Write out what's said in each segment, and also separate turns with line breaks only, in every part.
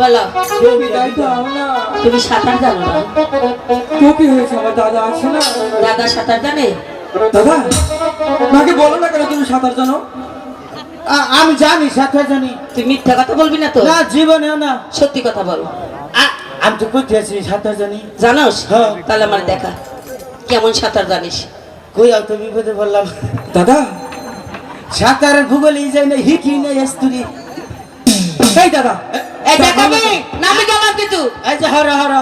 বলো
বিদায় দাও না।
তুমি সাঁতার জানো না?
তো কি হয়েছে, আমার দাদা আছে না?
দাদা সাঁতার জানে?
দাদা মাকে বলো না কেন তুমি সাঁতার জানো?
আমি জানি, সাঁতার জানি।
তুই মিথ্যা কথা বলবি না তো?
না, জীবনেও না।
সত্যি কথা বল।
আমি তো কইতে আছি সাঁতার জানি।
জানোস?
হ্যাঁ।
তাহলে আমার দেখা কেমন সাঁতার জানিস।
কই আও তো বিপদে বললাম।
দাদা
সাঁতারের ভূগোলে যাই না, হিকি না স্তুরি।
এই দাদা
এই দেখাবি নামি কেমন কিন্তু
এই যে হর হর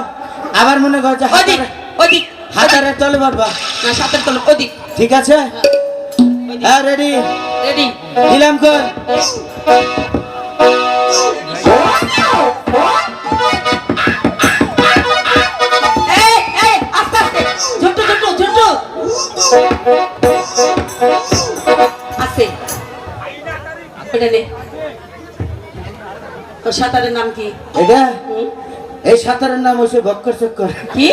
আবার মনে কর যে
ওদিক ওদিক
হাতারে তলে বাড়বা।
না সাঁতার তোলো ওদিক।
ঠিক আছে, হ্যাঁ রেডি
রেডি
দিলাম কর।
এই এই আস্তে আস্তে ঝুটু ঝুটু ঝুটু আস্তে ওটা নে। তোর সাঁতারের নাম কি?
এটা
হুম?
এই সাঁতারের নাম হচ্ছে বক্কর চক্কর।
কি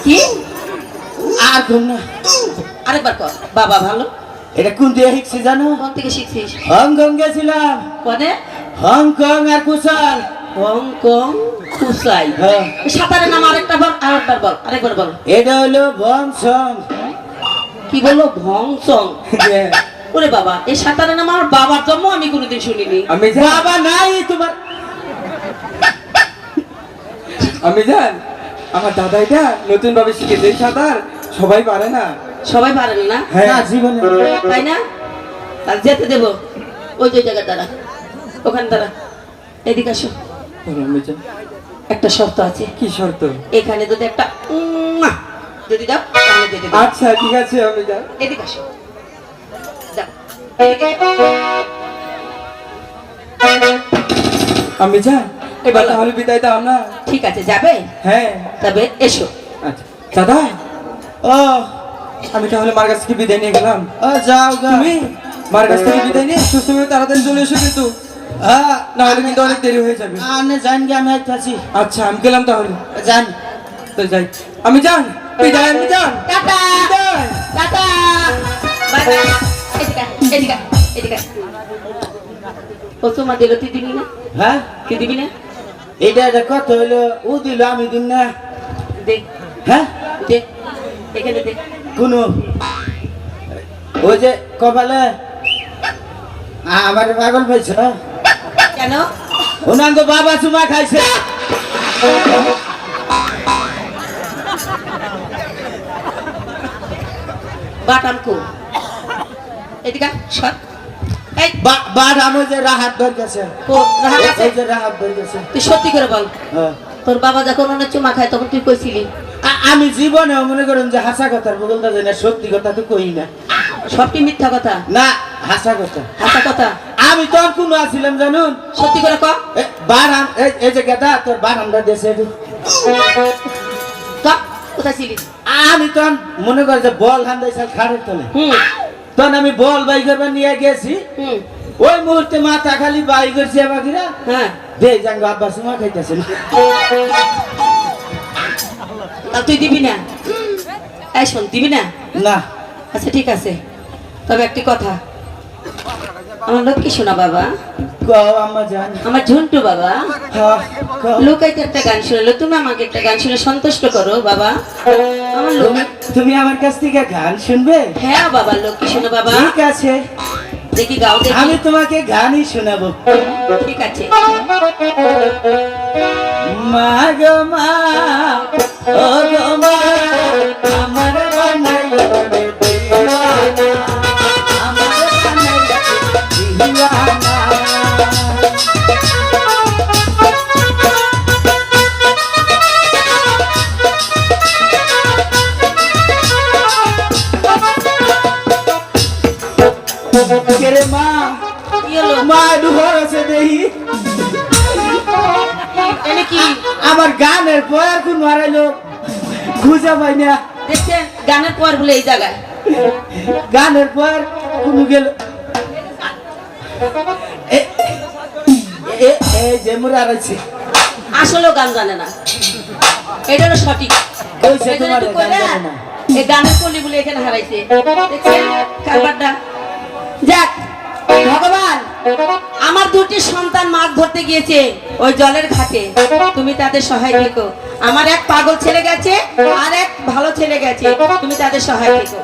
কি
আর কোন না,
আরেকবার কর। বাবা ভালো।
এটা কোন দিয়ে শিখছি জানো?
কোন থেকে শিখছিস?
হংকং গেছিলাম।
কোনে?
হংকং আর কুশাল।
হংকং কুসাই।
হ্যাঁ।
সাঁতারের নাম আরেকটা বল, আরেকবার বল, আরেকবার বল।
এটা হলো বংশং।
কি বললো? ভংসং। ওরে বাবা, এই সাঁতারের নাম আমার বাবার জন্ম আমি কোনোদিন শুনিনি।
আমি জান,
বাবা নাই তোমার।
আমি জান আমার দাদা এটা নতুন ভাবে শিখেছে এই সাঁতার, সবাই পারে না।
সবাই পারেন না?
হ্যাঁ
না জীবনে।
তাই না? তার যেতে দেবো। ওই যে জায়গায় দাঁড়া, ওখানে দাঁড়া। এদিকে আসো।
বলো আমি জান।
একটা শর্ত আছে।
কি শর্ত?
এখানে যদি একটা যদি দাও তাহলে যেতে দেবো।
আচ্ছা ঠিক আছে আমি জান।
এদিকে আসো। যাও। এদিকে।
আমি জান এবার
বলো।
তাহলে বিদায় দাও না।
ঠিক আছে, যাবে?
হ্যাঁ
তবে এসো।
আচ্ছা দাদা
ও
আমি তাহলে মার কাছ থেকে বিদায় নিয়ে গেলাম।
ও যাও গা।
তুমি মার কাছ থেকে বিদায় নিয়ে সুস্থ হয়ে তাড়াতাড়ি চলে এসো কিন্তু,
হ্যাঁ
না হলে কিন্তু অনেক দেরি হয়ে যাবে।
আনে জান গে আমি আইতাছি।
আচ্ছা আমি গেলাম তাহলে।
জান
তো যাই আমি যান, বিদায় আমি যান।
টাটা
বিদায়।
Tata bye bye. এদিকে এদিকে এদিকে। ও তোমার দিল, তুই দিবি না?
হ্যাঁ
কি দিবি না?
এটা কত হইলো? ও দিল আমি দিন না।
দে
হ্যাঁ
দে, এখানে দে।
কোন ওই যে কপালে আমার পাগল পাইছ।
কেন?
ওনার তো বাবা চুমা খাইছে।
বাটাম কো এদিকে সর। এই
বাদ আমার যে রাহাত ধর গেছে।
কো রাহাত আছে?
ওই যে রাহাত ধর গেছে।
তুই সত্যি করে বল,
হ্যাঁ।
তোর বাবা যখন অনেক চুমা খায় তখন তুই কইছিলি?
আমি জীবনে মনে করেন যে হাসা কথার বলতে যাই না, সত্যি কথা তো কই না।
সবটি মিথ্যা কথা
না হাসা কথা।
হাসা কথা।
আমি তোর কোনো আসিলাম জানুন।
সত্যি করে ক।
বারাম এই যে গেদা তোর বারামটা দেশে
ক কোথায় ছিলি?
আমি তখন মনে কর যে বল হান্দাইছে খাড়ের তলে।
হুম
তখন আমি বল বাই করবার নিয়ে গেছি।
হুম
ওই মুহূর্তে মাথা খালি বাই করছি আমাকিরা।
হ্যাঁ,
দে জাঙ্গা আব্বা সুমা খাইতেছে না।
তা তুই দিবি না? এই শোন, দিবি না?
না
আচ্ছা ঠিক আছে, তবে একটি কথা। আমার লক্ষ্মী শোনা বাবা,
কও আম্মা জান।
আমার ঝুন্টু বাবা
হ্যাঁ কও।
লোকাইতে একটা গান শুনলো, তুমি আমাকে একটা গান শুনে সন্তুষ্ট করো বাবা। আমার লোক।
তুমি আমার কাছ থেকে গান শুনবে?
হ্যাঁ বাবা, লক্ষ্মী শোনো বাবা।
ঠিক আছে,
দেখি গাও দেখি।
আমি তোমাকে গানই শোনাবো।
ঠিক আছে।
মা গো মা, ও গো মা, আমার বানাইলো রে দিওয়ানা, আমার বানাইলো দিওয়ানা। কেরে মা,
কি হলো?
মা দুহর আছে দেহি।
এনে কি
আমার গানের পর কোন মারাইলো খুঁজে পাই না।
দেখছেন? গানের পর বলে এই জায়গায়
গানের পর কোন গেল এই যে মুরা রয়েছে।
আসলেও গান জানে না, এটা হলো সঠিক।
কইছে
এই জন্য
তোমার
একটু
গান
কইরা,
জানে না।
এই গানের কলি বলে এখানে হারাইছে। দেখছেন কারবারটা? যাক ভগবান আমার দুটি সন্তান মাছ ধরতে গিয়েছে ওই জলের ঘাটে, তুমি তাদের সহায় থেকো। আমার এক পাগল ছেলে গেছে আর এক ভালো ছেলে গেছে, তুমি তাদের সহায় থেকো।